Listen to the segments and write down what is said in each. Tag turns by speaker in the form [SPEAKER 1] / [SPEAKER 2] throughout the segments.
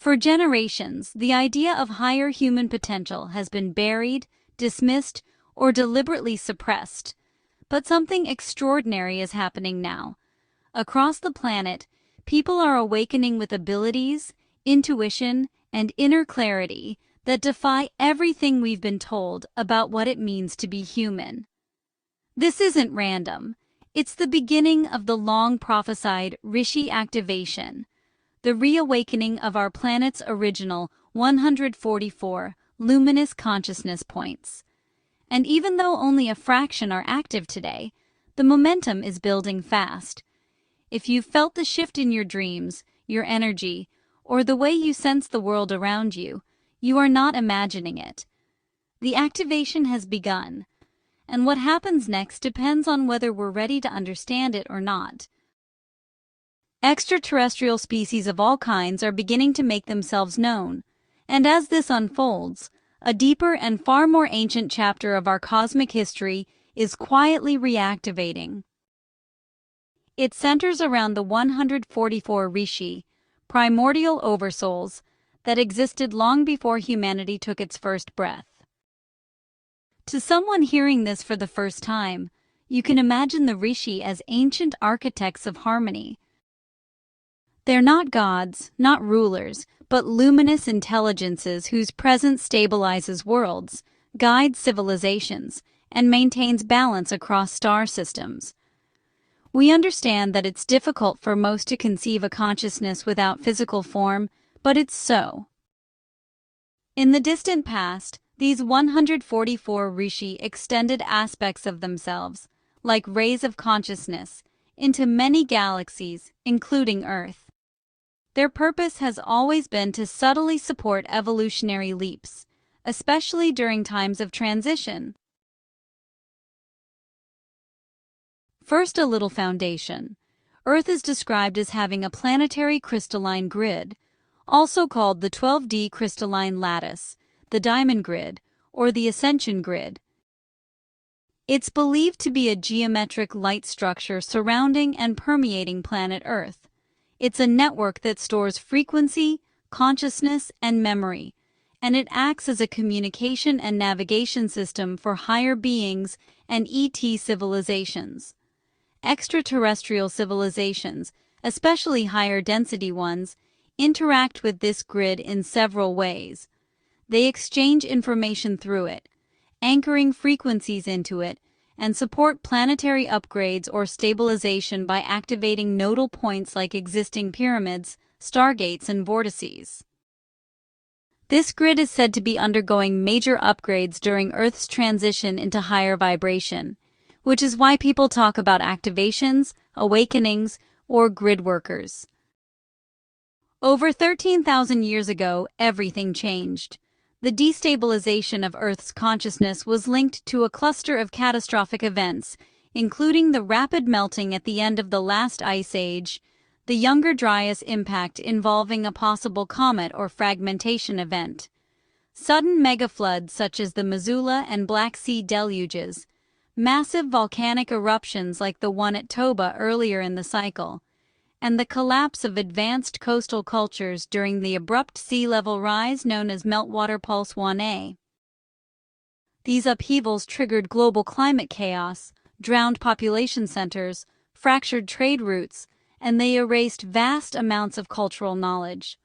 [SPEAKER 1] For generations, the idea of higher human potential has been buried, dismissed, or deliberately suppressed. But something extraordinary is happening now. Across the planet, people are awakening with abilities, intuition, and inner clarity that defy everything we've been told about what it means to be human. This isn't random. It's the beginning of the long-prophesied Rishi activation, the reawakening of our planet's original 144 luminous consciousness points. And even though only a fraction are active today, the momentum is building fast. If you've felt the shift in your dreams, your energy, or the way you sense the world around you, you are not imagining it. The activation has begun, and what happens next depends on whether we're ready to understand it or not. Extraterrestrial species of all kinds are beginning to make themselves known, and as this unfolds, a deeper and far more ancient chapter of our cosmic history is quietly reactivating. It centers around the 144 Rishi, primordial oversouls, that existed long before humanity took its first breath. To someone hearing this for the first time, you can imagine the Rishi as ancient architects of harmony. They're not gods, not rulers, but luminous intelligences whose presence stabilizes worlds, guides civilizations, and maintains balance across star systems. We understand that it's difficult for most to conceive a consciousness without physical form, but it's so. In the distant past, these 144 Rishi extended aspects of themselves, like rays of consciousness, into many galaxies, including Earth. Their purpose has always been to subtly support evolutionary leaps, especially during times of transition. First, a little foundation. Earth is described as having a planetary crystalline grid, also called the 12D crystalline lattice, the diamond grid, or the ascension grid. It's believed to be a geometric light structure surrounding and permeating planet Earth. It's a network that stores frequency, consciousness, and memory, and it acts as a communication and navigation system for higher beings and ET civilizations. Extraterrestrial civilizations, especially higher density ones, interact with this grid in several ways. They exchange information through it, anchoring frequencies into it, and support planetary upgrades or stabilization by activating nodal points like existing pyramids, stargates, and vortices. This grid is said to be undergoing major upgrades during Earth's transition into higher vibration, which is why people talk about activations, awakenings, or grid workers. Over 13,000 years ago, everything changed. The destabilization of Earth's consciousness was linked to a cluster of catastrophic events, including the rapid melting at the end of the last ice age, the Younger Dryas impact involving a possible comet or fragmentation event, sudden megafloods such as the Missoula and Black Sea deluges, massive volcanic eruptions like the one at Toba earlier in the cycle, and the collapse of advanced coastal cultures during the abrupt sea level rise known as Meltwater Pulse 1A. These upheavals triggered global climate chaos, drowned population centers, fractured trade routes, and they erased vast amounts of cultural knowledge.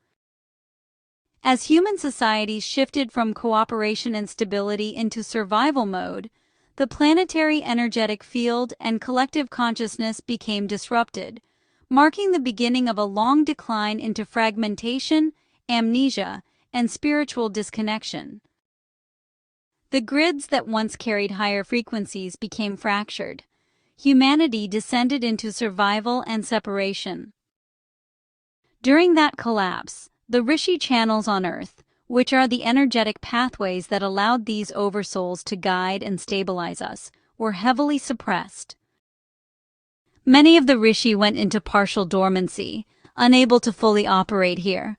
[SPEAKER 1] As human societies shifted from cooperation and stability into survival mode, the planetary energetic field and collective consciousness became disrupted, marking the beginning of a long decline into fragmentation, amnesia, and spiritual disconnection. The grids that once carried higher frequencies became fractured. Humanity descended into survival and separation. During that collapse, the Rishi channels on Earth, which are the energetic pathways that allowed these oversouls to guide and stabilize us, were heavily suppressed. Many of the Rishi went into partial dormancy, unable to fully operate here.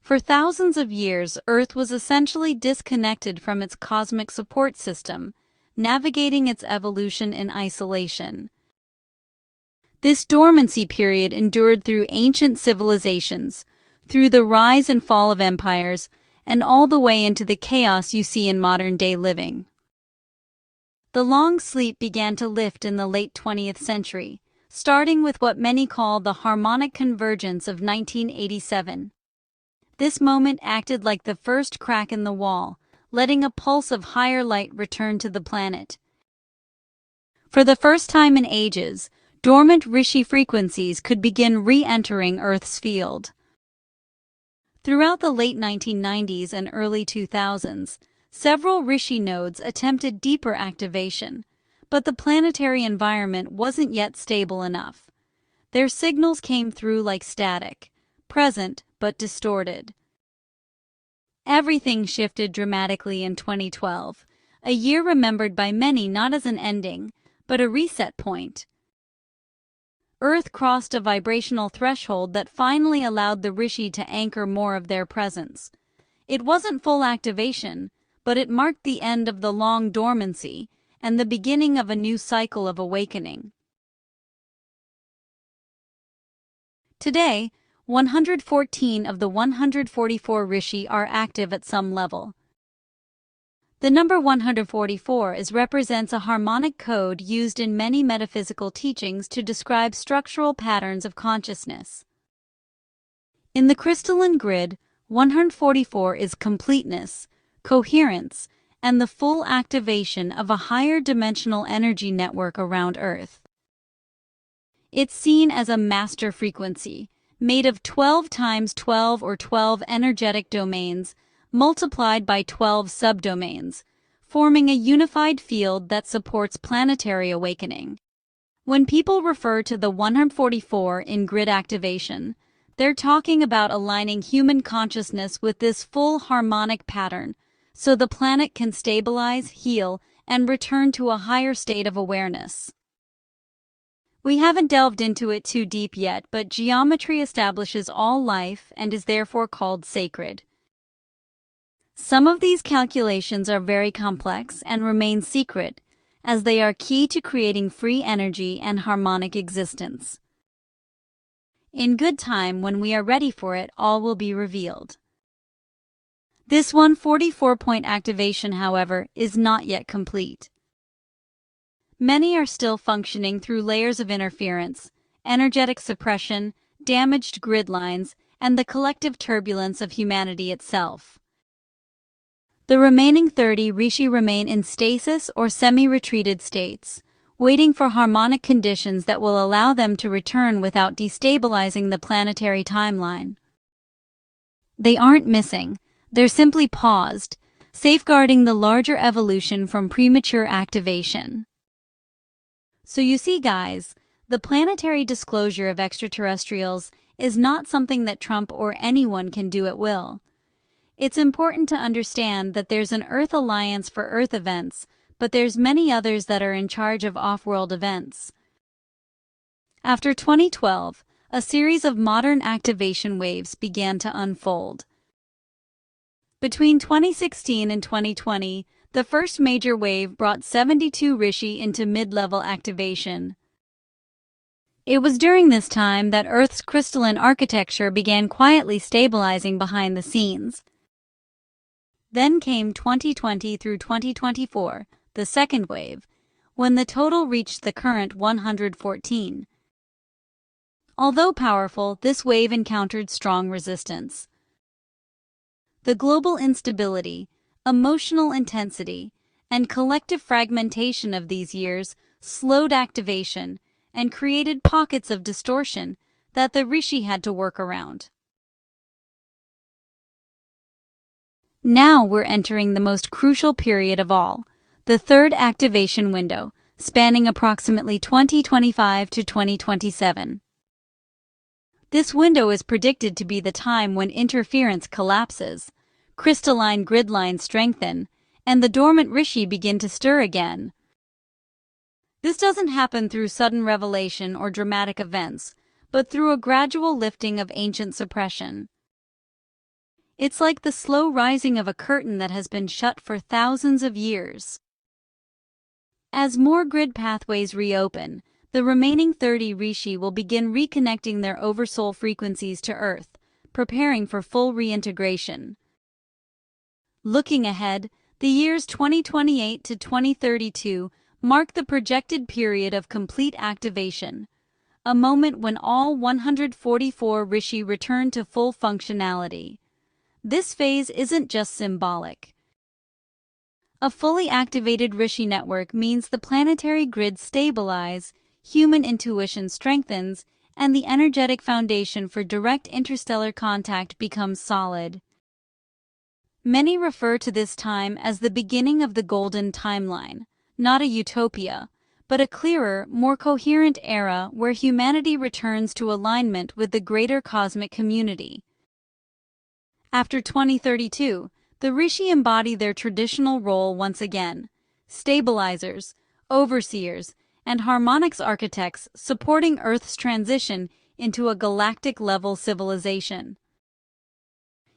[SPEAKER 1] For thousands of years, Earth was essentially disconnected from its cosmic support system, navigating its evolution in isolation. This dormancy period endured through ancient civilizations, through the rise and fall of empires, and all the way into the chaos you see in modern-day living. The long sleep began to lift in the late 20th century, starting with what many call the harmonic convergence of 1987. This moment acted like the first crack in the wall, letting a pulse of higher light return to the planet. For the first time in ages, dormant Rishi frequencies could begin re-entering Earth's field. Throughout the late 1990s and early 2000s, several Rishi nodes attempted deeper activation, but the planetary environment wasn't yet stable enough. Their signals came through like static, present but distorted. Everything shifted dramatically in 2012, a year remembered by many not as an ending, but a reset point. Earth crossed a vibrational threshold that finally allowed the Rishi to anchor more of their presence. It wasn't full activation, but it marked the end of the long dormancy and the beginning of a new cycle of awakening. Today, 114 of the 144 Rishi are active at some level. The number 144 represents a harmonic code used in many metaphysical teachings to describe structural patterns of consciousness. In the crystalline grid, 144 is completeness, coherence, and the full activation of a higher dimensional energy network around Earth. It's seen as a master frequency, made of 12 times 12 or 12 energetic domains, multiplied by 12 subdomains, forming a unified field that supports planetary awakening. When people refer to the 144 in grid activation, they're talking about aligning human consciousness with this full harmonic pattern, so the planet can stabilize, heal, and return to a higher state of awareness. We haven't delved into it too deep yet, but geometry establishes all life and is therefore called sacred. Some of these calculations are very complex and remain secret, as they are key to creating free energy and harmonic existence. In good time, when we are ready for it, all will be revealed. This 144-point activation, however, is not yet complete. Many are still functioning through layers of interference, energetic suppression, damaged grid lines, and the collective turbulence of humanity itself. The remaining 30 Rishi remain in stasis or semi-retreated states, waiting for harmonic conditions that will allow them to return without destabilizing the planetary timeline. They aren't missing, they're simply paused, safeguarding the larger evolution from premature activation. So you see, guys, the planetary disclosure of extraterrestrials is not something that Trump or anyone can do at will. It's important to understand that there's an Earth Alliance for Earth events, but there's many others that are in charge of off-world events. After 2012, a series of modern activation waves began to unfold. Between 2016 and 2020, the first major wave brought 72 Rishi into mid-level activation. It was during this time that Earth's crystalline architecture began quietly stabilizing behind the scenes. Then came 2020 through 2024, the second wave, when the total reached the current 114. Although powerful, this wave encountered strong resistance. The global instability, emotional intensity, and collective fragmentation of these years slowed activation and created pockets of distortion that the Rishi had to work around. Now we're entering the most crucial period of all, the third activation window, spanning approximately 2025 to 2027. This window is predicted to be the time when interference collapses, crystalline grid lines strengthen, and the dormant Rishi begin to stir again. This doesn't happen through sudden revelation or dramatic events, but through a gradual lifting of ancient suppression. It's like the slow rising of a curtain that has been shut for thousands of years. As more grid pathways reopen, the remaining 30 Rishi will begin reconnecting their oversoul frequencies to Earth, preparing for full reintegration. Looking ahead, the years 2028 to 2032 mark the projected period of complete activation, a moment when all 144 Rishi return to full functionality. This phase isn't just symbolic. A fully activated Rishi network means the planetary grid stabilizes, human intuition strengthens, and the energetic foundation for direct interstellar contact becomes solid. Many refer to this time as the beginning of the golden timeline, not a utopia, but a clearer, more coherent era where humanity returns to alignment with the greater cosmic community. After 2032, the Rishi embody their traditional role once again: stabilizers, overseers, and harmonics architects supporting Earth's transition into a galactic-level civilization.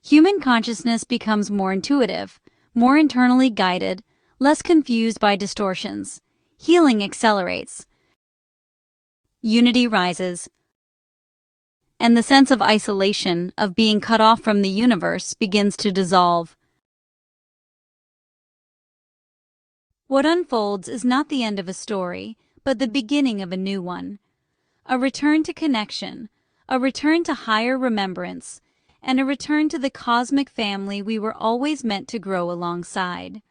[SPEAKER 1] Human consciousness becomes more intuitive, more internally guided, less confused by distortions. Healing accelerates. Unity rises. And the sense of isolation, of being cut off from the universe, begins to dissolve. What unfolds is not the end of a story, but the beginning of a new one. A return to connection, a return to higher remembrance, and a return to the cosmic family we were always meant to grow alongside.